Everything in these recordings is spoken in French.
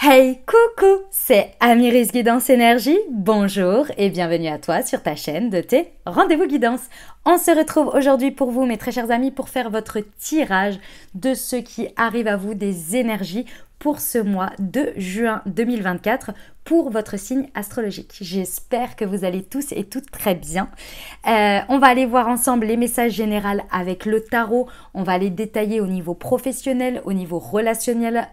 Hey, coucou, c'est Amiris Guidance Énergie. Bonjour et bienvenue à toi sur ta chaîne de tes rendez-vous guidance. On se retrouve aujourd'hui pour vous, mes très chers amis, pour faire votre tirage de ce qui arrive à vous des énergies pour ce mois de juin 2024 pour votre signe astrologique. J'espère que vous allez tous et toutes très bien. On va aller voir ensemble les messages généraux avec le tarot. On va aller détailler au niveau professionnel, au niveau relationnel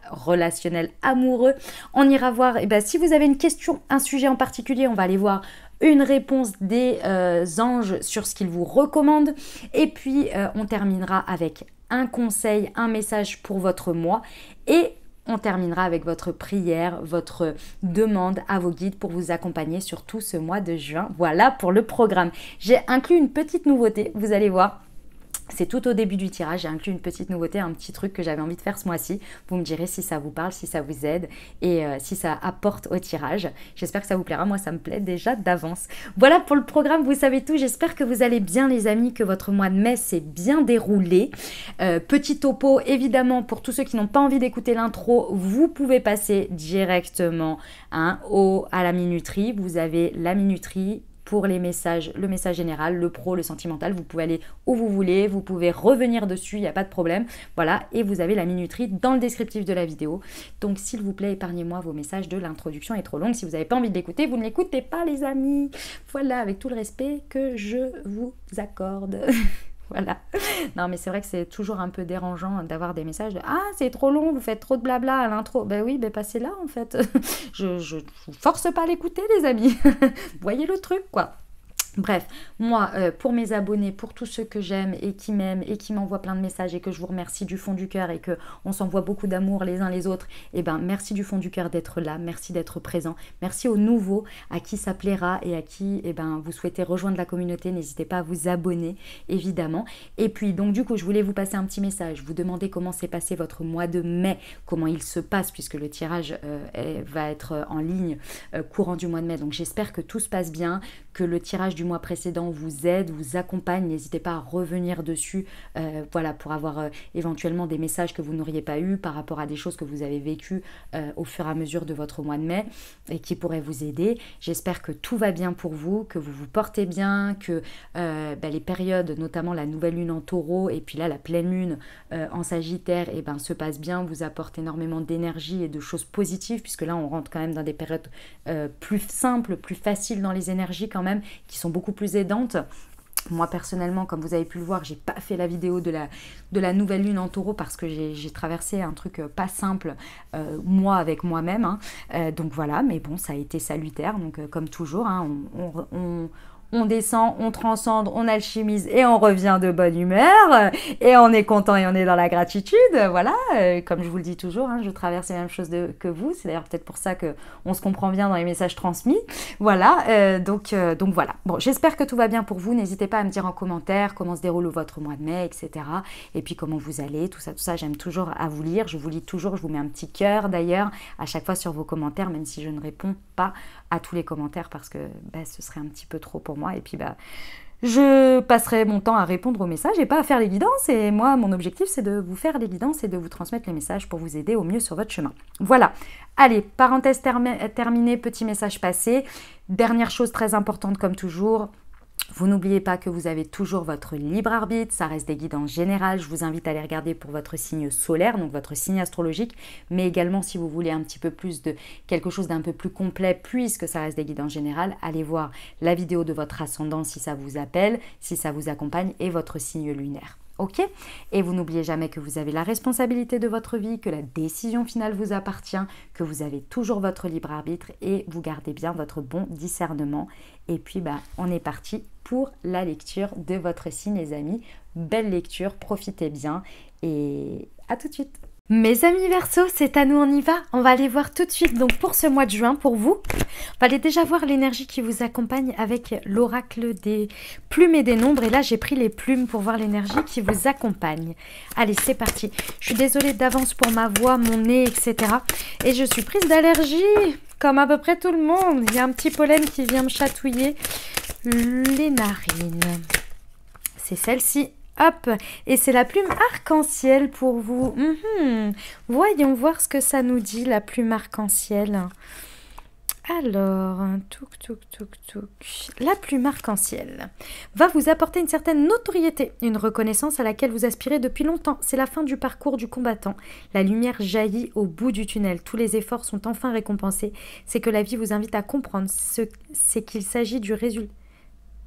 amoureux. On ira voir, si vous avez une question, un sujet en particulier, on va aller voir une réponse des anges sur ce qu'ils vous recommandent. Et puis, on terminera avec un conseil, un message pour votre mois. Et on terminera avec votre prière, votre demande à vos guides pour vous accompagner sur tout ce mois de juin. Voilà pour le programme. J'ai inclus une petite nouveauté, vous allez voir. C'est tout au début du tirage, j'ai inclus une petite nouveauté, un petit truc que j'avais envie de faire ce mois-ci. Vous me direz si ça vous parle, si ça vous aide et si ça apporte au tirage. J'espère que ça vous plaira, moi ça me plaît déjà d'avance. Voilà pour le programme, vous savez tout. J'espère que vous allez bien les amis, que votre mois de mai s'est bien déroulé. Petit topo, évidemment, pour tous ceux qui n'ont pas envie d'écouter l'intro, vous pouvez passer directement à la minuterie. Vous avez la minuterie pour les messages, le message général, le pro, le sentimental, vous pouvez aller où vous voulez, vous pouvez revenir dessus, il n'y a pas de problème. Voilà, et vous avez la minuterie dans le descriptif de la vidéo. Donc s'il vous plaît, épargnez-moi vos messages de l'introduction est trop longue. Si vous n'avez pas envie de l'écouter, vous ne l'écoutez pas les amis. Voilà, avec tout le respect que je vous accorde. Voilà. Non, mais c'est vrai que c'est toujours un peu dérangeant d'avoir des messages de « Ah, c'est trop long, vous faites trop de blabla à l'intro. » Ben oui, ben passez là en fait. Je vous force pas à l'écouter les amis. Voyez le truc quoi. Bref, moi, pour mes abonnés, pour tous ceux que j'aime et qui m'aiment et qui m'envoient plein de messages et que je vous remercie du fond du cœur et qu'on s'envoie beaucoup d'amour les uns les autres, eh ben merci du fond du cœur d'être là, merci d'être présent, merci aux nouveaux à qui ça plaira et à qui vous souhaitez rejoindre la communauté, n'hésitez pas à vous abonner évidemment. Et puis donc du coup, je voulais vous passer un petit message, vous demander comment s'est passé votre mois de mai, comment il se passe puisque le tirage va être en ligne courant du mois de mai. Donc j'espère que tout se passe bien, que le tirage du mois précédent vous aide, vous accompagne. N'hésitez pas à revenir dessus voilà, pour avoir éventuellement des messages que vous n'auriez pas eu par rapport à des choses que vous avez vécues au fur et à mesure de votre mois de mai et qui pourraient vous aider. J'espère que tout va bien pour vous, que vous vous portez bien, que les périodes, notamment la nouvelle lune en taureau et puis là la pleine lune en sagittaire se passent bien, vous apportent énormément d'énergie et de choses positives puisque là on rentre quand même dans des périodes plus simples, plus faciles dans les énergies quand même, qui sont beaucoup plus aidantes. Moi personnellement, comme vous avez pu le voir, j'ai pas fait la vidéo de la nouvelle lune en taureau parce que j'ai traversé un truc pas simple moi avec moi-même. Donc voilà, mais bon, ça a été salutaire. Donc comme toujours, on descend, on transcende, on alchimise et on revient de bonne humeur et on est content et on est dans la gratitude. Voilà, comme je vous le dis toujours, je traverse les mêmes choses que vous. C'est d'ailleurs peut-être pour ça qu'on se comprend bien dans les messages transmis. Voilà, donc voilà. Bon, j'espère que tout va bien pour vous. N'hésitez pas à me dire en commentaire comment se déroule votre mois de mai, etc. Et puis comment vous allez, tout ça. J'aime toujours à vous lire. Je vous lis toujours, je vous mets un petit cœur d'ailleurs à chaque fois sur vos commentaires, même si je ne réponds pas à tous les commentaires parce que ce serait un petit peu trop pour moi et puis je passerai mon temps à répondre aux messages et pas à faire les guidances et moi mon objectif c'est de vous faire les guidances et de vous transmettre les messages pour vous aider au mieux sur votre chemin. Voilà, allez, parenthèse terminée, petit message passé. Dernière chose très importante comme toujours, vous n'oubliez pas que vous avez toujours votre libre arbitre, ça reste des guidances générales. Je vous invite à les regarder pour votre signe solaire, donc votre signe astrologique, mais également si vous voulez un petit peu plus de quelque chose d'un peu plus complet, puisque ça reste des guidances générales, allez voir la vidéo de votre ascendant si ça vous appelle, si ça vous accompagne, et votre signe lunaire. Ok? Et vous n'oubliez jamais que vous avez la responsabilité de votre vie, que la décision finale vous appartient, que vous avez toujours votre libre arbitre et vous gardez bien votre bon discernement. Et puis, on est parti pour la lecture de votre signe, les amis. Belle lecture, profitez bien et à tout de suite. Mes amis Verseau, c'est à nous, on y va. On va aller voir tout de suite, donc pour ce mois de juin, pour vous, on va aller déjà voir l'énergie qui vous accompagne avec l'oracle des plumes et des nombres. Et là, j'ai pris les plumes pour voir l'énergie qui vous accompagne. Allez, c'est parti. Je suis désolée d'avance pour ma voix, mon nez, etc. Et je suis prise d'allergie, comme à peu près tout le monde. Il y a un petit pollen qui vient me chatouiller les narines. C'est celle-ci. Hop, et c'est la plume arc-en-ciel pour vous. Voyons voir ce que ça nous dit, la plume arc-en-ciel. Alors, touk, touk, touk, touk. La plume arc-en-ciel va vous apporter une certaine notoriété, une reconnaissance à laquelle vous aspirez depuis longtemps. C'est la fin du parcours du combattant. La lumière jaillit au bout du tunnel. Tous les efforts sont enfin récompensés. C'est que la vie vous invite à comprendre c'est qu'il s'agit du résultat.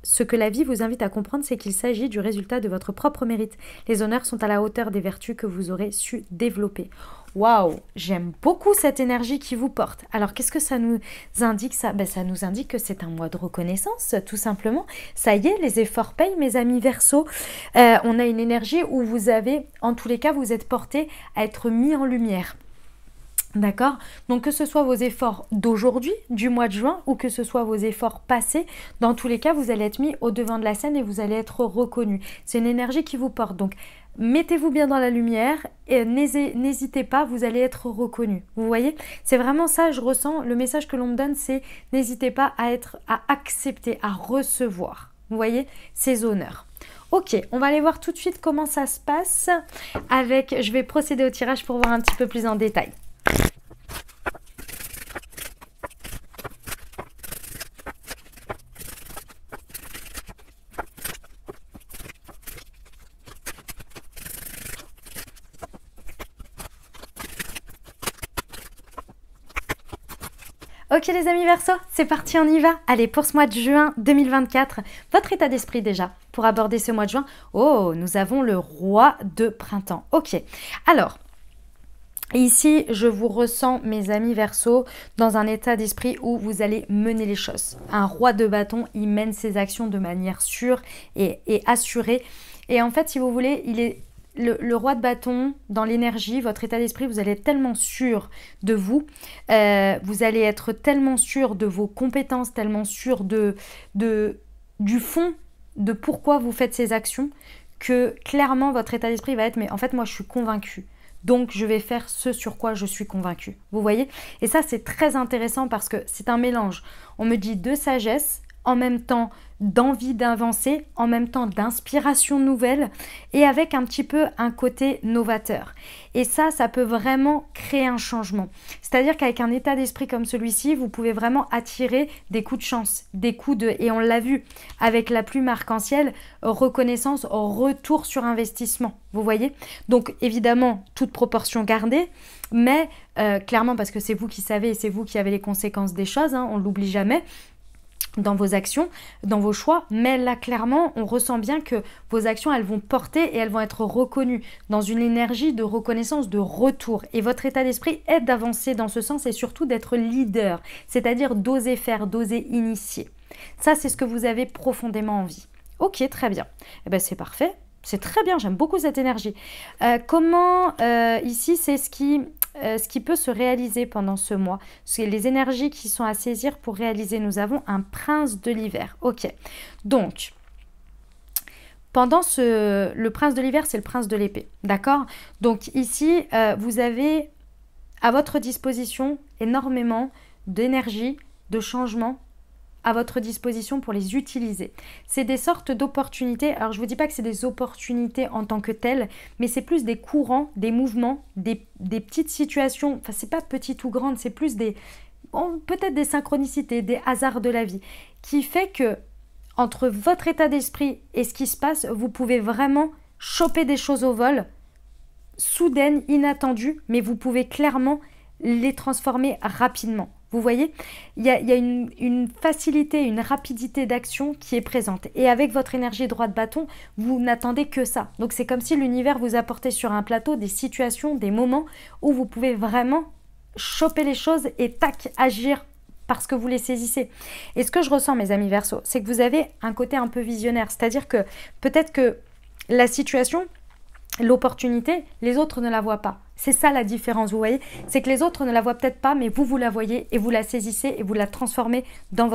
Ce que la vie vous invite à comprendre, c'est qu'il s'agit du résultat de votre propre mérite. Les honneurs sont à la hauteur des vertus que vous aurez su développer. Waouh, j'aime beaucoup cette énergie qui vous porte. Alors, qu'est-ce que ça nous indique ça? Ça nous indique que c'est un mois de reconnaissance, tout simplement. Ça y est, les efforts payent, mes amis Verseau. On a une énergie où vous avez, en tous les cas, vous êtes porté à être mis en lumière. D'accord? Donc que ce soit vos efforts d'aujourd'hui, du mois de juin, ou que ce soit vos efforts passés, dans tous les cas, vous allez être mis au devant de la scène et vous allez être reconnu. C'est une énergie qui vous porte. Donc, mettez-vous bien dans la lumière et n'hésitez pas, vous allez être reconnu. Vous voyez? C'est vraiment ça, je ressens. Le message que l'on me donne, c'est n'hésitez pas à accepter, à recevoir. Vous voyez? Ces honneurs. Ok, on va aller voir tout de suite comment ça se passe avec... Je vais procéder au tirage pour voir un petit peu plus en détail. Ok les amis Verseau, c'est parti, on y va. Allez, pour ce mois de juin 2024, votre état d'esprit déjà, pour aborder ce mois de juin. Oh, nous avons le roi de printemps. Ok, alors... Ici, je vous ressens, mes amis Verseau, dans un état d'esprit où vous allez mener les choses. Un roi de bâton, il mène ses actions de manière sûre et assurée. Et en fait, si vous voulez, il est le roi de bâton, dans l'énergie, votre état d'esprit, vous allez être tellement sûr de vous. Vous allez être tellement sûr de vos compétences, tellement sûr du fond, de pourquoi vous faites ces actions, que clairement, votre état d'esprit va être, mais en fait, moi, je suis convaincue. Donc, je vais faire ce sur quoi je suis convaincue. Vous voyez? Et ça, c'est très intéressant parce que c'est un mélange. On me dit de sagesse, en même temps d'envie d'avancer, en même temps d'inspiration nouvelle et avec un petit peu un côté novateur. Et ça peut vraiment créer un changement. C'est-à-dire qu'avec un état d'esprit comme celui-ci, vous pouvez vraiment attirer des coups de chance, des coups de... Et on l'a vu avec la plume arc-en-ciel, reconnaissance, retour sur investissement. Vous voyez? Donc évidemment, toute proportion gardée, mais clairement parce que c'est vous qui savez et c'est vous qui avez les conséquences des choses, hein, on ne l'oublie jamais. Dans vos actions, dans vos choix, mais là clairement on ressent bien que vos actions elles vont porter et elles vont être reconnues dans une énergie de reconnaissance, de retour, et votre état d'esprit est d'avancer dans ce sens et surtout d'être leader, c'est-à-dire d'oser faire, d'oser initier. Ça c'est ce que vous avez profondément envie. Ok, très bien, eh ben, c'est parfait, c'est très bien, j'aime beaucoup cette énergie. Ici c'est ce qui peut se réaliser pendant ce mois. C'est les énergies qui sont à saisir pour réaliser. Nous avons un prince de l'hiver. Ok. Donc, pendant le prince de l'hiver, c'est le prince de l'épée. D'accord? Donc ici, vous avez à votre disposition énormément d'énergie, de changement à votre disposition pour les utiliser. C'est des sortes d'opportunités. Alors, je ne vous dis pas que c'est des opportunités en tant que telles, mais c'est plus des courants, des mouvements, des petites situations. Enfin, c'est pas petites ou grandes, c'est plus peut-être des synchronicités, des hasards de la vie, qui fait que entre votre état d'esprit et ce qui se passe, vous pouvez vraiment choper des choses au vol, soudaines, inattendues, mais vous pouvez clairement les transformer rapidement. Vous voyez, il y a une facilité, une rapidité d'action qui est présente. Et avec votre énergie droit de bâton, vous n'attendez que ça. Donc c'est comme si l'univers vous apportait sur un plateau des situations, des moments où vous pouvez vraiment choper les choses et tac, agir parce que vous les saisissez. Et ce que je ressens, mes amis Verseau, c'est que vous avez un côté un peu visionnaire. C'est-à-dire que peut-être que la situation, l'opportunité, les autres ne la voient pas. C'est ça la différence, vous voyez? C'est que les autres ne la voient peut-être pas, mais vous la voyez et vous la saisissez et vous la transformez dans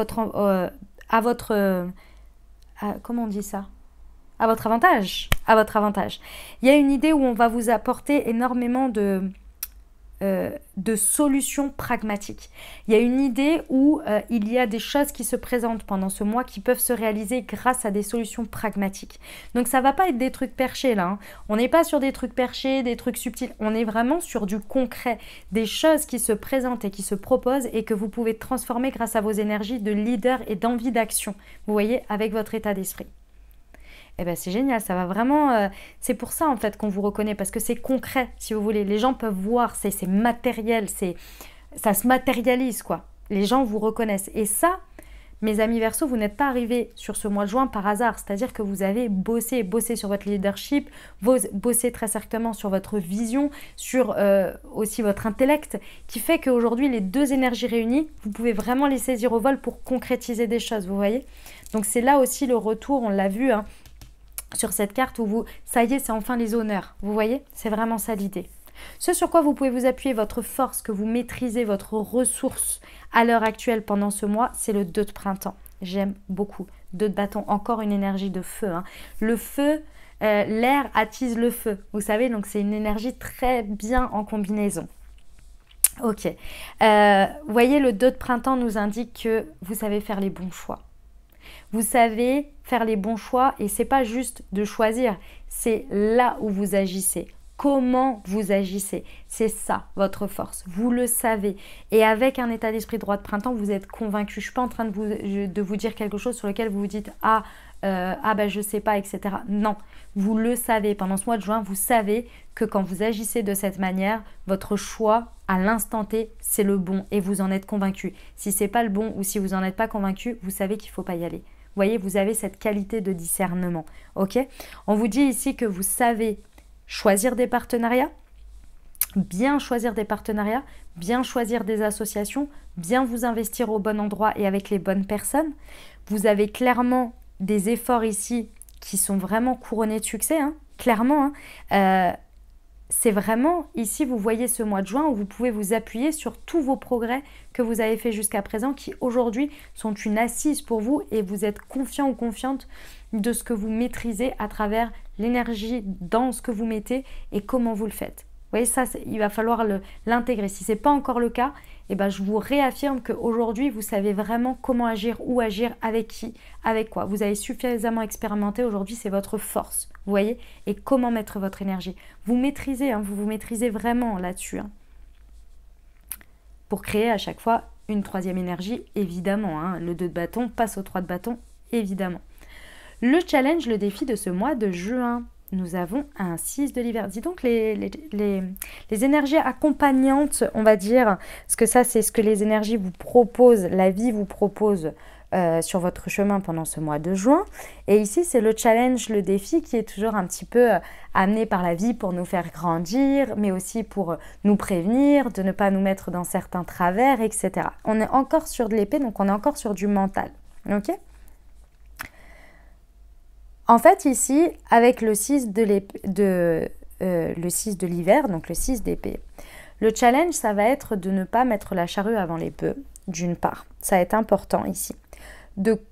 comment on dit ça? À votre avantage. À votre avantage. Il y a une idée où on va vous apporter énormément de solutions pragmatiques. Il y a une idée où il y a des choses qui se présentent pendant ce mois qui peuvent se réaliser grâce à des solutions pragmatiques. Donc ça ne va pas être des trucs perchés là, hein. On n'est pas sur des trucs perchés, des trucs subtils. On est vraiment sur du concret, des choses qui se présentent et qui se proposent et que vous pouvez transformer grâce à vos énergies de leader et d'envie d'action. Vous voyez, avec votre état d'esprit. Eh ben c'est génial, ça va vraiment... c'est pour ça en fait qu'on vous reconnaît, parce que c'est concret, si vous voulez. Les gens peuvent voir, c'est matériel, ça se matérialise quoi. Les gens vous reconnaissent. Et ça, mes amis Verseau, vous n'êtes pas arrivés sur ce mois de juin par hasard. C'est-à-dire que vous avez bossé sur votre leadership, bossé très certainement sur votre vision, sur aussi votre intellect, qui fait qu'aujourd'hui, les deux énergies réunies, vous pouvez vraiment les saisir au vol pour concrétiser des choses, vous voyez. Donc c'est là aussi le retour, on l'a vu, hein, sur cette carte où ça y est, c'est enfin les honneurs. Vous voyez, c'est vraiment ça l'idée. Ce sur quoi vous pouvez vous appuyer, votre force, que vous maîtrisez, votre ressource à l'heure actuelle pendant ce mois, c'est le 2 de printemps. J'aime beaucoup. 2 de bâton, encore une énergie de feu, hein. Le feu, l'air attise le feu. Vous savez, donc c'est une énergie très bien en combinaison. Ok. Vous voyez, le 2 de printemps nous indique que vous savez faire les bons choix. Vous savez faire les bons choix et c'est pas juste de choisir, c'est là où vous agissez. Comment vous agissez, c'est ça votre force, vous le savez. Et avec un état d'esprit droit de printemps, vous êtes convaincu. Je ne suis pas en train de vous dire quelque chose sur lequel vous vous dites « Ah, ben je sais pas, etc. » Non, vous le savez. Pendant ce mois de juin, vous savez que quand vous agissez de cette manière, votre choix à l'instant T, c'est le bon et vous en êtes convaincu. Si c'est pas le bon ou si vous n'en êtes pas convaincu, vous savez qu'il ne faut pas y aller. Vous voyez, vous avez cette qualité de discernement. Ok ? On vous dit ici que vous savez choisir des partenariats, bien choisir des partenariats, bien choisir des associations, bien vous investir au bon endroit et avec les bonnes personnes. Vous avez clairement des efforts ici qui sont vraiment couronnés de succès, hein, clairement. Hein. C'est vraiment, ici, vous voyez ce mois de juin où vous pouvez vous appuyer sur tous vos progrès que vous avez fait jusqu'à présent qui, aujourd'hui, sont une assise pour vous et vous êtes confiant ou confiante de ce que vous maîtrisez à travers l'énergie dans ce que vous mettez et comment vous le faites. Vous voyez, ça, il va falloir l'intégrer. Si ce n'est pas encore le cas, eh ben, je vous réaffirme qu'aujourd'hui, vous savez vraiment comment agir, où agir, avec qui, avec quoi. Vous avez suffisamment expérimenté. Aujourd'hui, c'est votre force, vous voyez, et comment mettre votre énergie. Vous maîtrisez, hein, vous maîtrisez vraiment là-dessus. Hein. Pour créer à chaque fois une troisième énergie, évidemment. Hein. Le 2 de bâton passe au 3 de bâton, évidemment. Le challenge, le défi de ce mois de juin. Nous avons un 6 de l'hiver. Dis donc les énergies accompagnantes, on va dire, parce que ça, c'est ce que les énergies vous proposent, la vie vous propose sur votre chemin pendant ce mois de juin. Et ici, c'est le challenge, le défi qui est toujours un petit peu amené par la vie pour nous faire grandir, mais aussi pour nous prévenir, de ne pas nous mettre dans certains travers, etc. On est encore sur de l'épée, donc on est encore sur du mental. Ok ? En fait, ici, avec le 6 de l'hiver, donc le 6 d'épée, le challenge, ça va être de ne pas mettre la charrue avant les bœufs, d'une part. Ça va être important ici. De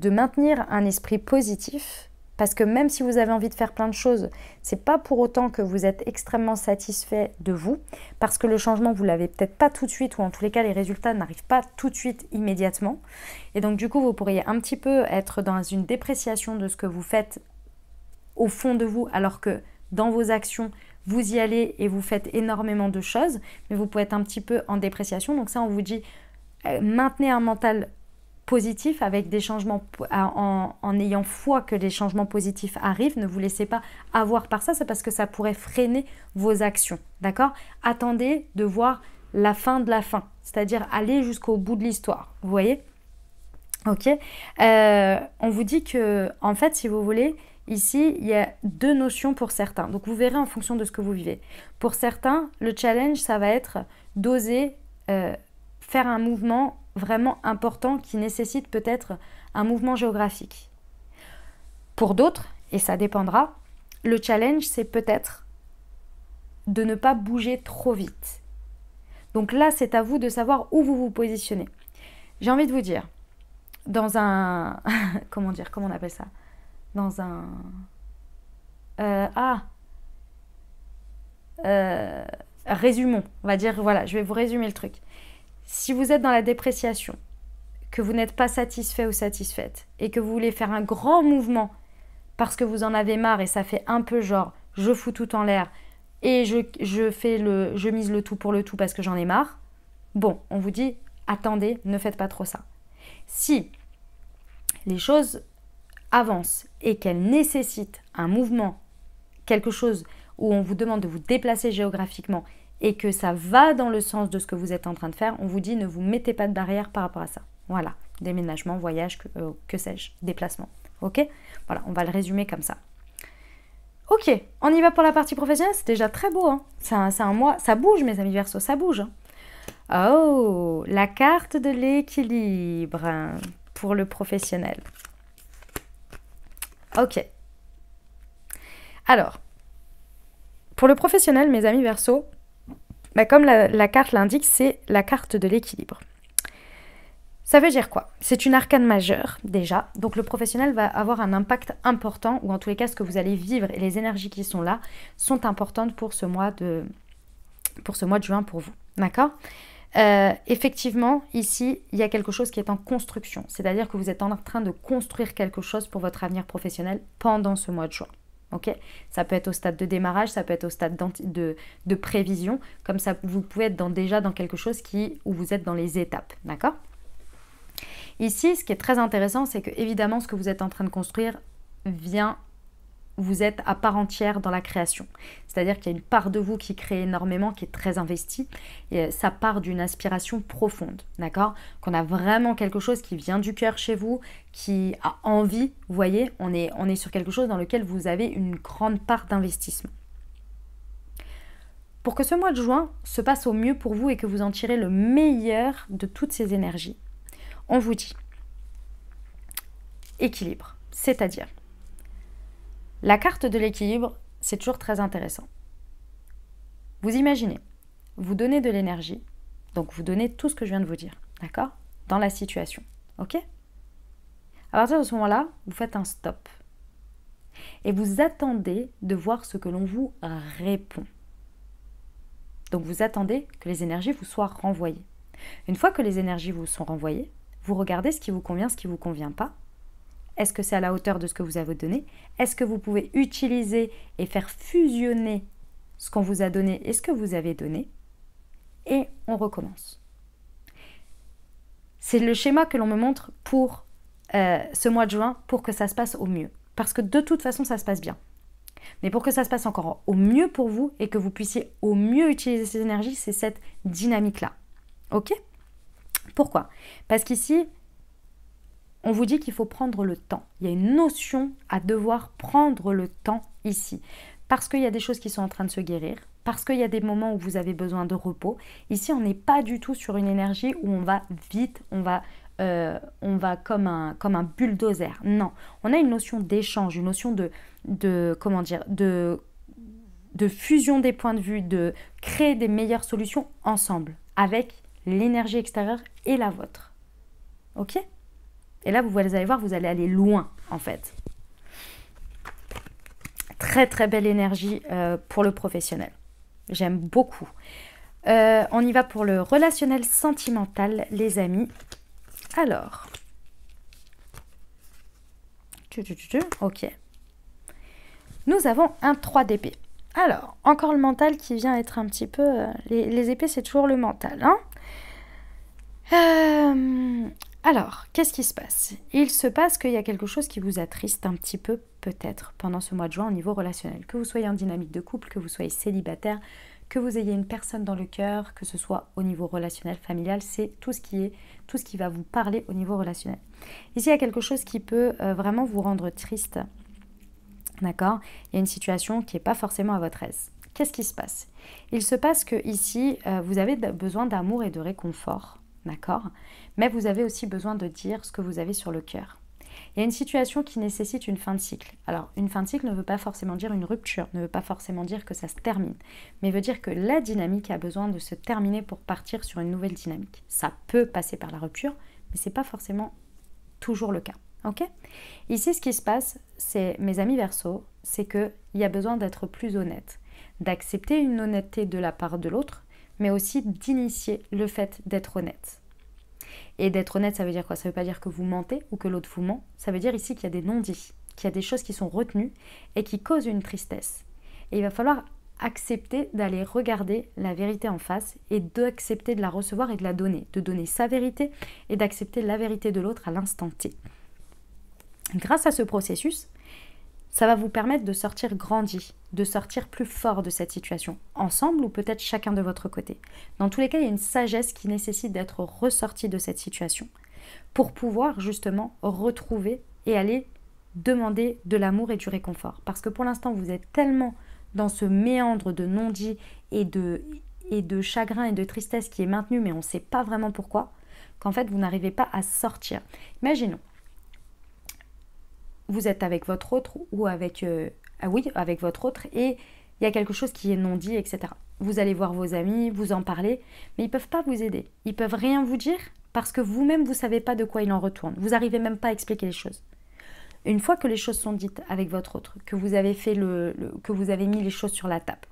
maintenir un esprit positif, parce que même si vous avez envie de faire plein de choses, c'est pas pour autant que vous êtes extrêmement satisfait de vous, parce que le changement, vous l'avez peut-être pas tout de suite, ou en tous les cas, les résultats n'arrivent pas tout de suite, immédiatement. Et donc, du coup, vous pourriez un petit peu être dans une dépréciation de ce que vous faites au fond de vous, alors que dans vos actions, vous y allez et vous faites énormément de choses, mais vous pouvez être un petit peu en dépréciation. Donc ça, on vous dit, maintenez un mental positif avec des changements, en ayant foi que les changements positifs arrivent. Ne vous laissez pas avoir par ça, c'est parce que ça pourrait freiner vos actions, d'accord ? Attendez de voir la fin de la fin, c'est-à-dire aller jusqu'au bout de l'histoire, vous voyez ? Ok, on vous dit que, en fait, si vous voulez, ici, il y a deux notions pour certains. Donc, vous verrez en fonction de ce que vous vivez. Pour certains, le challenge, ça va être d'oser faire un mouvement vraiment important qui nécessite peut-être un mouvement géographique. Pour d'autres, et ça dépendra, le challenge, c'est peut-être de ne pas bouger trop vite. Donc là, c'est à vous de savoir où vous vous positionnez. J'ai envie de vous dire, dans un... comment on appelle ça ? Dans un... résumons, on va dire, voilà, je vais vous résumer le truc. Si vous êtes dans la dépréciation, que vous n'êtes pas satisfait ou satisfaite, et que vous voulez faire un grand mouvement parce que vous en avez marre et ça fait un peu genre, je fous tout en l'air et je mise le tout pour le tout parce que j'en ai marre, bon, on vous dit, attendez, ne faites pas trop ça. Si les choses avancent et qu'elles nécessitent un mouvement, quelque chose où on vous demande de vous déplacer géographiquement et que ça va dans le sens de ce que vous êtes en train de faire, on vous dit ne vous mettez pas de barrière par rapport à ça. Voilà, déménagement, voyage, que sais-je, déplacement. Ok? Voilà, on va le résumer comme ça. Ok, on y va pour la partie professionnelle, c'est déjà très beau. Hein. C'est un mois, ça bouge mes amis Verseau, ça bouge. Hein. Oh, la carte de l'équilibre pour le professionnel. Ok. Alors, pour le professionnel, mes amis Verseau, comme la carte l'indique, c'est la carte de l'équilibre. Ça veut dire quoi? C'est une arcane majeure, déjà. Donc, le professionnel va avoir un impact important, ou en tous les cas, ce que vous allez vivre et les énergies qui sont là sont importantes pour ce mois de juin pour vous. D'accord? Effectivement, ici, il y a quelque chose qui est en construction. C'est-à-dire que vous êtes en train de construire quelque chose pour votre avenir professionnel pendant ce mois de juin. Okay, ça peut être au stade de démarrage, ça peut être au stade de prévision. Comme ça, vous pouvez être déjà dans quelque chose où vous êtes dans les étapes. D'accord? Ici, ce qui est très intéressant, c'est que évidemment, ce que vous êtes en train de construire vous êtes à part entière dans la création. C'est-à-dire qu'il y a une part de vous qui crée énormément, qui est très investie. Et ça part d'une aspiration profonde, d'accord? Qu'on a vraiment quelque chose qui vient du cœur chez vous, qui a envie. Vous voyez, on est sur quelque chose dans lequel vous avez une grande part d'investissement. Pour que ce mois de juin se passe au mieux pour vous et que vous en tirez le meilleur de toutes ces énergies, on vous dit équilibre, c'est-à-dire la carte de l'équilibre, c'est toujours très intéressant. Vous imaginez, vous donnez de l'énergie, donc vous donnez tout ce que je viens de vous dire, d'accord? Dans la situation, ok? À partir de ce moment-là, vous faites un stop. Et vous attendez de voir ce que l'on vous répond. Donc vous attendez que les énergies vous soient renvoyées. Une fois que les énergies vous sont renvoyées, vous regardez ce qui vous convient, ce qui ne vous convient pas. Est-ce que c'est à la hauteur de ce que vous avez donné? Est-ce que vous pouvez utiliser et faire fusionner ce qu'on vous a donné et ce que vous avez donné? Et on recommence. C'est le schéma que l'on me montre pour ce mois de juin pour que ça se passe au mieux. Parce que de toute façon, ça se passe bien. Mais pour que ça se passe encore au mieux pour vous et que vous puissiez au mieux utiliser ces énergies, c'est cette dynamique-là. Ok? Pourquoi? Parce qu'ici, on vous dit qu'il faut prendre le temps. Il y a une notion à devoir prendre le temps ici. Parce qu'il y a des choses qui sont en train de se guérir. Parce qu'il y a des moments où vous avez besoin de repos. Ici, on n'est pas du tout sur une énergie où on va vite, on va comme un bulldozer. Non, on a une notion d'échange, une notion de fusion des points de vue, de créer des meilleures solutions ensemble, avec l'énergie extérieure et la vôtre. Ok? Et là, vous allez voir, vous allez aller loin, en fait. Très, très belle énergie pour le professionnel. J'aime beaucoup. On y va pour le relationnel sentimental, les amis. Alors. Ok. Nous avons un 3 d'épée. Alors, encore le mental qui vient être un petit peu... les épées, c'est toujours le mental, hein. Alors, qu'est-ce qui se passe? Il se passe qu'il y a quelque chose qui vous attriste un petit peu, peut-être, pendant ce mois de juin au niveau relationnel. Que vous soyez en dynamique de couple, que vous soyez célibataire, que vous ayez une personne dans le cœur, que ce soit au niveau relationnel, familial, c'est tout ce qui va vous parler au niveau relationnel. Ici, il y a quelque chose qui peut vraiment vous rendre triste, d'accord? Il y a une situation qui n'est pas forcément à votre aise. Qu'est-ce qui se passe? Il se passe que ici, vous avez besoin d'amour et de réconfort, d'accord? Mais vous avez aussi besoin de dire ce que vous avez sur le cœur. Il y a une situation qui nécessite une fin de cycle. Alors, une fin de cycle ne veut pas forcément dire une rupture, ne veut pas forcément dire que ça se termine, mais veut dire que la dynamique a besoin de se terminer pour partir sur une nouvelle dynamique. Ça peut passer par la rupture, mais ce n'est pas forcément toujours le cas. Ok? Ici, ce qui se passe, c'est, mes amis Verseau, c'est qu'il y a besoin d'être plus honnête, d'accepter une honnêteté de la part de l'autre, mais aussi d'initier le fait d'être honnête. Et d'être honnête, ça veut dire quoi? Ça ne veut pas dire que vous mentez ou que l'autre vous ment. Ça veut dire ici qu'il y a des non-dits, qu'il y a des choses qui sont retenues et qui causent une tristesse. Et il va falloir accepter d'aller regarder la vérité en face et d'accepter de la recevoir et de la donner. De donner sa vérité et d'accepter la vérité de l'autre à l'instant T. Grâce à ce processus, ça va vous permettre de sortir grandi, de sortir plus fort de cette situation, ensemble ou peut-être chacun de votre côté. Dans tous les cas, il y a une sagesse qui nécessite d'être ressortie de cette situation pour pouvoir justement retrouver et aller demander de l'amour et du réconfort. Parce que pour l'instant, vous êtes tellement dans ce méandre de non-dit et de chagrin et de tristesse qui est maintenu, mais on ne sait pas vraiment pourquoi, qu'en fait, vous n'arrivez pas à sortir. Imaginons, vous êtes avec votre autre ou avec votre autre et il y a quelque chose qui est non dit, etc. Vous allez voir vos amis, vous en parler, mais ils ne peuvent pas vous aider. Ils ne peuvent rien vous dire parce que vous-même, vous ne savez pas de quoi il en retourne. Vous n'arrivez même pas à expliquer les choses. Une fois que les choses sont dites avec votre autre, que vous avez fait que vous avez mis les choses sur la table,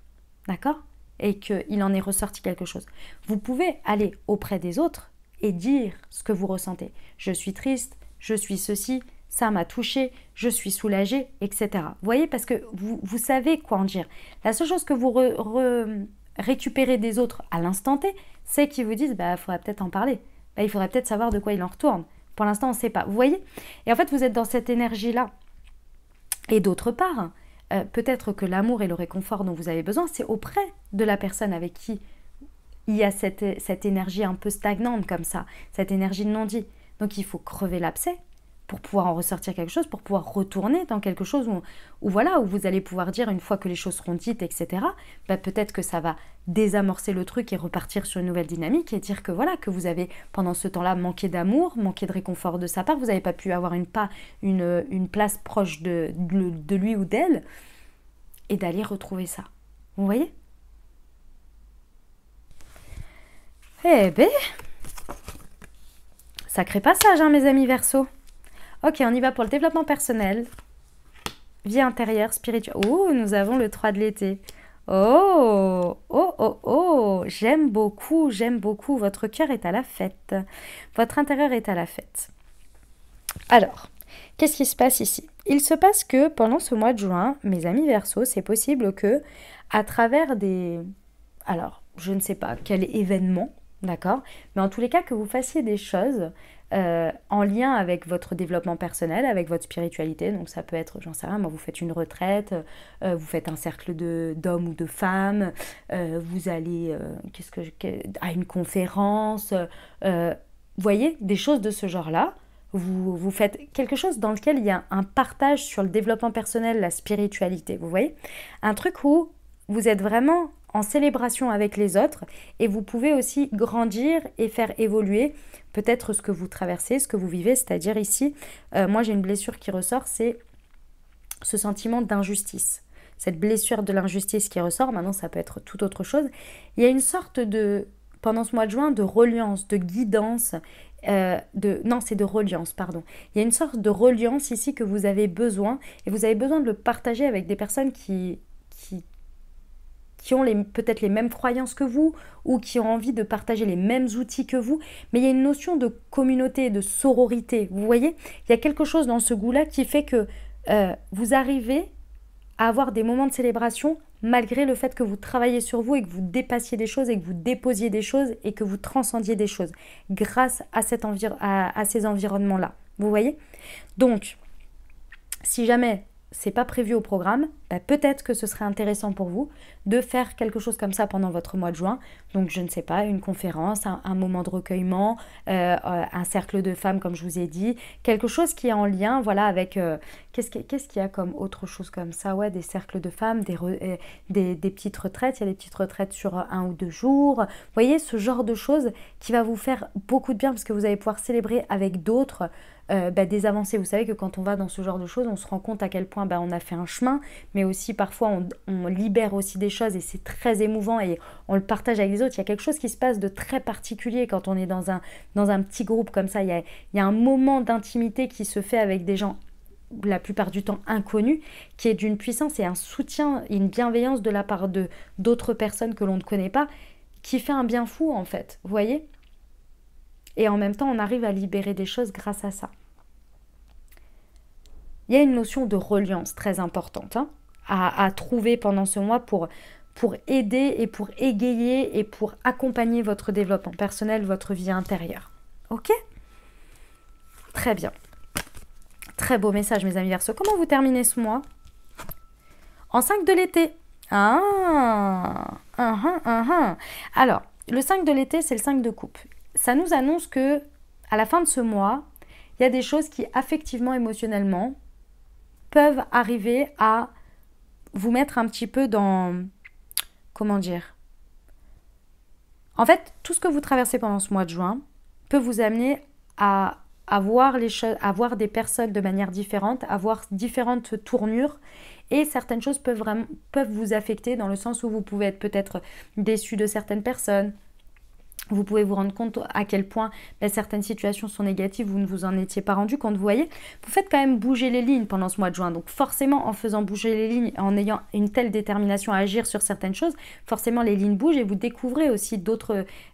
d'accord? Et qu'il en est ressorti quelque chose. Vous pouvez aller auprès des autres et dire ce que vous ressentez. Je suis triste, je suis ceci, ça m'a touché, je suis soulagée, etc. Vous voyez, parce que vous savez quoi en dire. La seule chose que vous récupérez des autres à l'instant T, c'est qu'ils vous disent, il faudrait peut-être en parler. Il faudrait peut-être savoir de quoi il en retourne. Pour l'instant, on ne sait pas. Vous voyez? Et en fait, vous êtes dans cette énergie-là. Et d'autre part, peut-être que l'amour et le réconfort dont vous avez besoin, c'est auprès de la personne avec qui il y a cette énergie un peu stagnante comme ça, cette énergie de non-dit. Donc, il faut crever l'abcès pour pouvoir en ressortir quelque chose, pour pouvoir retourner dans quelque chose où vous allez pouvoir dire, une fois que les choses seront dites, etc., peut-être que ça va désamorcer le truc et repartir sur une nouvelle dynamique et dire que que vous avez, pendant ce temps-là, manqué d'amour, manqué de réconfort de sa part, vous n'avez pas pu avoir une place proche de lui ou d'elle, et d'aller retrouver ça. Vous voyez? Eh ben, sacré passage, mes amis Verseaux. Ok, on y va pour le développement personnel, vie intérieure, spirituelle. Oh, nous avons le 3 de l'été. Oh, j'aime beaucoup. Votre cœur est à la fête. Votre intérieur est à la fête. Alors, qu'est-ce qui se passe ici? Il se passe que pendant ce mois de juin, mes amis Verseaux, c'est possible que, à travers alors, je ne sais pas quel événement, d'accord, mais en tous les cas, que vous fassiez des choses en lien avec votre développement personnel, avec votre spiritualité. Donc ça peut être, j'en sais rien, moi, vous faites une retraite, vous faites un cercle d'hommes ou de femmes, vous allez à une conférence, vous voyez, des choses de ce genre-là. Vous faites quelque chose dans lequel il y a un partage sur le développement personnel, la spiritualité, vous voyez, un truc où vous êtes vraiment en célébration avec les autres et vous pouvez aussi grandir et faire évoluer peut-être ce que vous traversez, ce que vous vivez, c'est-à-dire ici, moi j'ai une blessure qui ressort, c'est ce sentiment d'injustice. Cette blessure de l'injustice qui ressort, maintenant ça peut être tout autre chose. Il y a une sorte pendant ce mois de juin, de reliance, de guidance, c'est de reliance, pardon. Il y a une sorte de reliance ici que vous avez besoin et vous avez besoin de le partager avec des personnes qui ont peut-être les mêmes croyances que vous ou qui ont envie de partager les mêmes outils que vous, mais il y a une notion de communauté, de sororité, vous voyez? Il y a quelque chose dans ce goût-là qui fait que vous arrivez à avoir des moments de célébration malgré le fait que vous travaillez sur vous et que vous dépassiez des choses et que vous déposiez des choses et que vous transcendiez des choses grâce à ces environnements-là, vous voyez? Donc, si jamais c'est pas prévu au programme, peut-être que ce serait intéressant pour vous de faire quelque chose comme ça pendant votre mois de juin. Donc, je ne sais pas, une conférence, un moment de recueillement, un cercle de femmes, comme je vous ai dit, quelque chose qui est en lien, avec... qu'est-ce qu'il y a comme autre chose comme ça? Ouais, des cercles de femmes, des petites retraites. Il y a des petites retraites sur 1 ou 2 jours. Vous voyez, ce genre de choses qui va vous faire beaucoup de bien parce que vous allez pouvoir célébrer avec d'autres des avancées. Vous savez que quand on va dans ce genre de choses, on se rend compte à quel point on a fait un chemin, mais aussi parfois on libère aussi des choses et c'est très émouvant et on le partage avec les autres. Il y a quelque chose qui se passe de très particulier quand on est dans un petit groupe comme ça. Il y a un moment d'intimité qui se fait avec des gens la plupart du temps inconnu, qui est d'une puissance et un soutien et une bienveillance de la part de d'autres personnes que l'on ne connaît pas, qui fait un bien fou en fait, vous voyez? Et en même temps, on arrive à libérer des choses grâce à ça. Il y a une notion de reliance très importante à trouver pendant ce mois pour aider et pour égayer et pour accompagner votre développement personnel, votre vie intérieure. Ok? Très bien. Très beau message, mes amis Verseaux. Comment vous terminez ce mois? En 5 de l'été. Alors, le 5 de l'été, c'est le 5 de coupe. Ça nous annonce que à la fin de ce mois, il y a des choses qui, affectivement, émotionnellement, peuvent arriver à vous mettre un petit peu dans... Comment dire? En fait, tout ce que vous traversez pendant ce mois de juin peut vous amener à voir les choses, à voir des personnes de manière différente, à voir différentes tournures, et certaines choses peuvent vous affecter dans le sens où vous pouvez être peut-être déçu de certaines personnes. Vous pouvez vous rendre compte à quel point certaines situations sont négatives, vous ne vous en étiez pas rendu compte, vous voyez. Vous faites quand même bouger les lignes pendant ce mois de juin. Donc forcément, en faisant bouger les lignes, en ayant une telle détermination à agir sur certaines choses, forcément les lignes bougent et vous découvrez aussi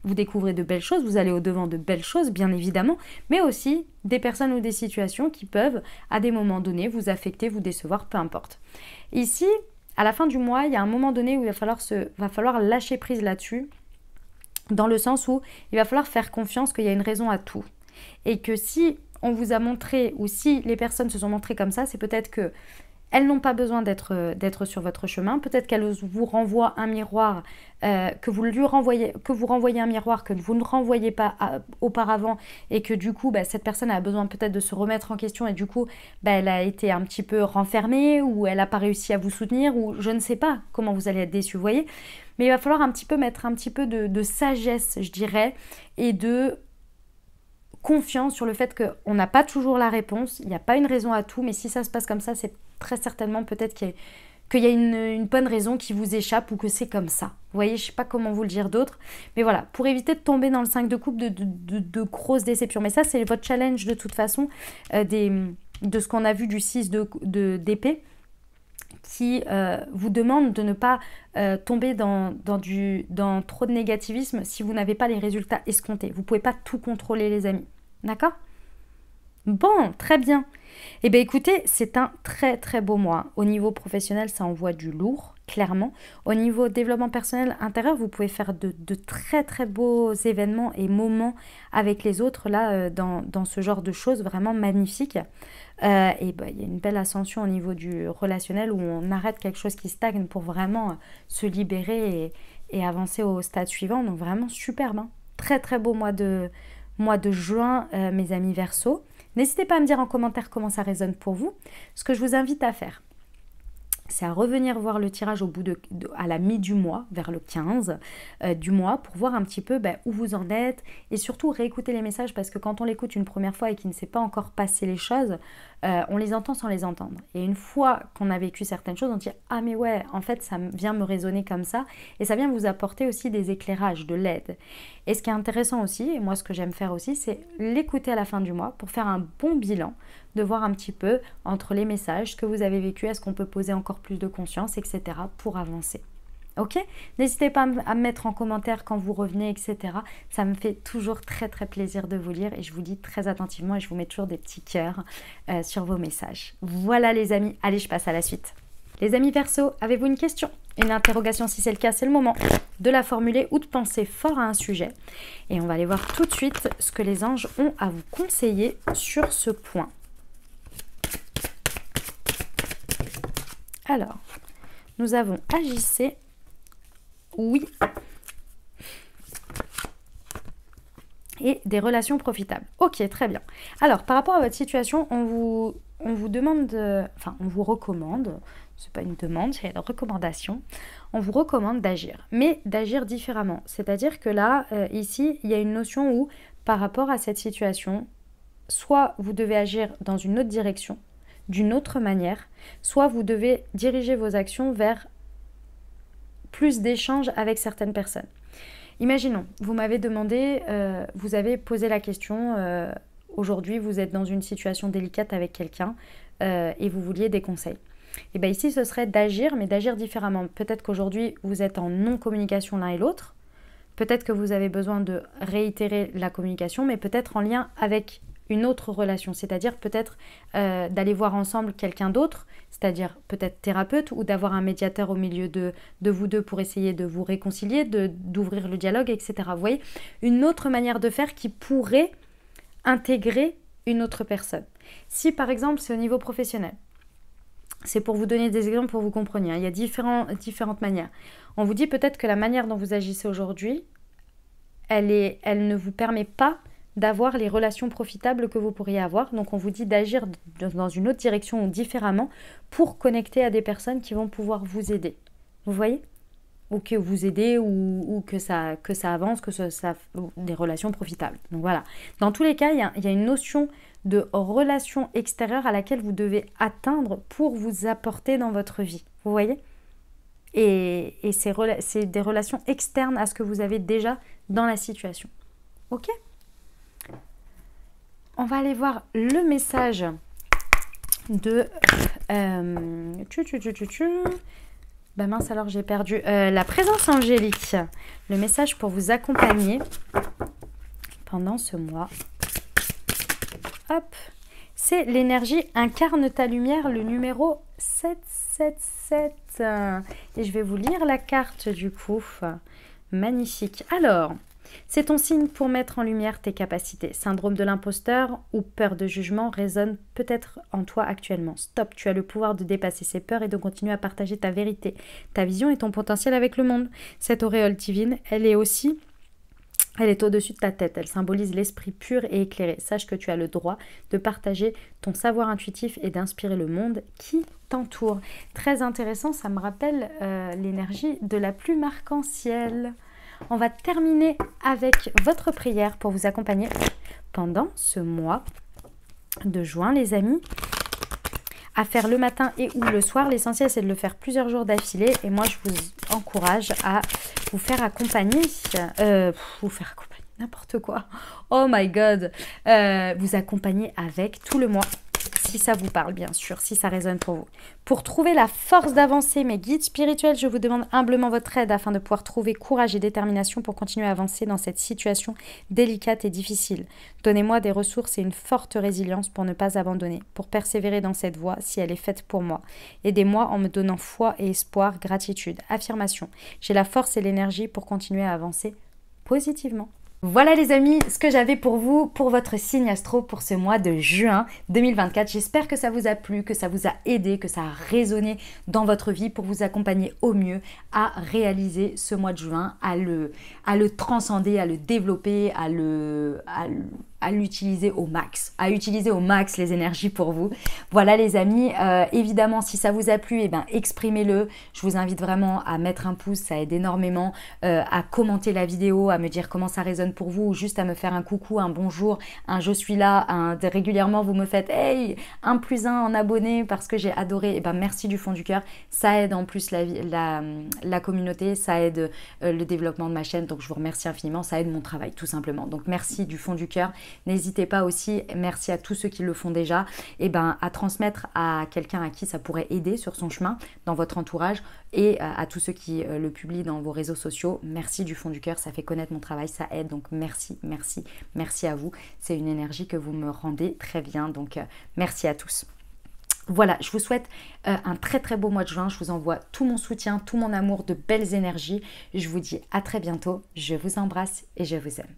vous découvrez de belles choses, vous allez au-devant de belles choses, bien évidemment, mais aussi des personnes ou des situations qui peuvent, à des moments donnés, vous affecter, vous décevoir, peu importe. Ici, à la fin du mois, il y a un moment donné où il va falloir lâcher prise là-dessus, dans le sens où il va falloir faire confiance qu'il y a une raison à tout. Et que si on vous a montré, ou si les personnes se sont montrées comme ça, c'est peut-être que elles n'ont pas besoin d'être sur votre chemin. Peut-être qu'elles vous renvoient un miroir, que vous renvoyez un miroir que vous ne renvoyez pas auparavant, et que du coup, cette personne a besoin peut-être de se remettre en question, et du coup, elle a été un petit peu renfermée, ou elle n'a pas réussi à vous soutenir, ou je ne sais pas comment vous allez être déçu, vous voyez. Mais il va falloir mettre un petit peu de sagesse, je dirais, et de confiance sur le fait qu'on n'a pas toujours la réponse, il n'y a pas une raison à tout, mais si ça se passe comme ça, c'est très certainement peut-être qu'il y a une bonne raison qui vous échappe, ou que c'est comme ça. Vous voyez, je ne sais pas comment vous le dire d'autre, mais voilà, pour éviter de tomber dans le 5 de coupe de grosses déceptions. Mais ça, c'est votre challenge de toute façon, de ce qu'on a vu du 6 d'épée, qui vous demande de ne pas tomber dans trop de négativisme si vous n'avez pas les résultats escomptés. Vous ne pouvez pas tout contrôler, les amis. D'accord ? Bon, très bien. Eh bien, écoutez, c'est un très très beau mois. Au niveau professionnel, ça envoie du lourd, clairement. Au niveau développement personnel intérieur, vous pouvez faire de très très beaux événements et moments avec les autres, là, dans ce genre de choses vraiment magnifiques. Et il y a une belle ascension au niveau du relationnel, où on arrête quelque chose qui stagne pour vraiment se libérer et avancer au stade suivant. Donc vraiment superbe, hein. Très très beau mois de juin, mes amis Verseaux. N'hésitez pas à me dire en commentaire comment ça résonne pour vous. Ce que je vous invite à faire, c'est à revenir voir le tirage à la mi du mois, vers le 15 du mois, pour voir un petit peu où vous en êtes, et surtout réécouter les messages, parce que quand on l'écoute une première fois et qu'il ne s'est pas encore passé les choses, on les entend sans les entendre. Et une fois qu'on a vécu certaines choses, on dit « Ah mais ouais, en fait ça vient me résonner comme ça », et ça vient vous apporter aussi des éclairages, de l'aide. Et ce qui est intéressant aussi, et moi ce que j'aime faire aussi, c'est l'écouter à la fin du mois pour faire un bon bilan, de voir un petit peu entre les messages, ce que vous avez vécu, est-ce qu'on peut poser encore plus de conscience, etc. pour avancer. Ok ? N'hésitez pas à me mettre en commentaire quand vous revenez, etc. Ça me fait toujours très très plaisir de vous lire, et je vous lis très attentivement, et je vous mets toujours des petits cœurs sur vos messages. Voilà les amis, allez, je passe à la suite. Les amis Verseaux, avez-vous une question, une interrogation? Si c'est le cas, c'est le moment de la formuler ou de penser fort à un sujet. Et on va aller voir tout de suite ce que les anges ont à vous conseiller sur ce point. Alors, nous avons Agissez, oui, et des relations profitables. Ok, très bien. Alors, par rapport à votre situation, on vous demande, on vous recommande, c'est pas une demande, c'est une recommandation, on vous recommande d'agir, mais d'agir différemment. C'est-à-dire que là, ici, il y a une notion où, par rapport à cette situation, soit vous devez agir dans une autre direction, d'une autre manière, soit vous devez diriger vos actions vers plus d'échanges avec certaines personnes. Imaginons, vous m'avez demandé, vous avez posé la question, aujourd'hui vous êtes dans une situation délicate avec quelqu'un, et vous vouliez des conseils. Et bien ici, ce serait d'agir, mais d'agir différemment. Peut-être qu'aujourd'hui, vous êtes en non-communication l'un et l'autre. Peut-être que vous avez besoin de réitérer la communication, mais peut-être en lien avec une autre relation. C'est-à-dire peut-être d'aller voir ensemble quelqu'un d'autre, c'est-à-dire peut-être thérapeute, ou d'avoir un médiateur au milieu de vous deux pour essayer de vous réconcilier, d'ouvrir le dialogue, etc. Vous voyez, une autre manière de faire qui pourrait intégrer une autre personne. Si par exemple, c'est au niveau professionnel, c'est pour vous donner des exemples pour que vous compreniez. Il y a différentes manières. On vous dit peut-être que la manière dont vous agissez aujourd'hui, elle ne vous permet pas d'avoir les relations profitables que vous pourriez avoir. Donc on vous dit d'agir dans une autre direction ou différemment pour connecter à des personnes qui vont pouvoir vous aider. Vous voyez ? Ou que vous aidez ou que ça avance, que ça des relations profitables. Donc voilà. Dans tous les cas, il y a une notion de relation extérieure à laquelle vous devez atteindre pour vous apporter dans votre vie. Vous voyez ? Et c'est des relations externes à ce que vous avez déjà dans la situation. Ok ? On va aller voir le message de... Bah mince, alors j'ai perdu. La présence angélique. Le message pour vous accompagner pendant ce mois. Hop. C'est l'énergie incarne ta lumière, le numéro 777. Et je vais vous lire la carte du coup. Magnifique. Alors, c'est ton signe pour mettre en lumière tes capacités. Syndrome de l'imposteur ou peur de jugement résonne peut-être en toi actuellement. Stop, tu as le pouvoir de dépasser ces peurs et de continuer à partager ta vérité, ta vision et ton potentiel avec le monde. Cette auréole divine, elle est au-dessus de ta tête. Elle symbolise l'esprit pur et éclairé. Sache que tu as le droit de partager ton savoir intuitif et d'inspirer le monde qui t'entoure. Très intéressant, ça me rappelle l'énergie de la plume arc-en-ciel. On va terminer avec votre prière pour vous accompagner pendant ce mois de juin, les amis. À faire le matin et ou le soir. L'essentiel, c'est de le faire plusieurs jours d'affilée. Et moi, je vous encourage à vous faire accompagner. N'importe quoi. Oh my God. Vous accompagner avec tout le mois. Si ça vous parle, bien sûr, si ça résonne pour vous. Pour trouver la force d'avancer, mes guides spirituels, je vous demande humblement votre aide afin de pouvoir trouver courage et détermination pour continuer à avancer dans cette situation délicate et difficile. Donnez-moi des ressources et une forte résilience pour ne pas abandonner, pour persévérer dans cette voie si elle est faite pour moi. Aidez-moi en me donnant foi et espoir, gratitude, affirmation. J'ai la force et l'énergie pour continuer à avancer positivement. Voilà les amis, ce que j'avais pour vous, pour votre signe astro pour ce mois de juin 2024. J'espère que ça vous a plu, que ça vous a aidé, que ça a résonné dans votre vie pour vous accompagner au mieux à réaliser ce mois de juin, à le transcender, à le développer, à l'utiliser au max, les énergies pour vous. Voilà les amis, évidemment si ça vous a plu, exprimez-le. Je vous invite vraiment à mettre un pouce, ça aide énormément, à commenter la vidéo, à me dire comment ça résonne pour vous, ou juste à me faire un coucou, un bonjour, un je suis là, régulièrement vous me faites hey, 1+1 en abonné parce que j'ai adoré, merci du fond du cœur, ça aide en plus la communauté, ça aide le développement de ma chaîne, donc je vous remercie infiniment, ça aide mon travail tout simplement, donc merci du fond du cœur. N'hésitez pas aussi, merci à tous ceux qui le font déjà, à transmettre à quelqu'un à qui ça pourrait aider sur son chemin, dans votre entourage, et à tous ceux qui le publient dans vos réseaux sociaux. Merci du fond du cœur, ça fait connaître mon travail, ça aide, donc merci, merci, merci à vous. C'est une énergie que vous me rendez très bien, donc merci à tous. Voilà, je vous souhaite un très très beau mois de juin, je vous envoie tout mon soutien, tout mon amour, de belles énergies. Je vous dis à très bientôt, je vous embrasse et je vous aime.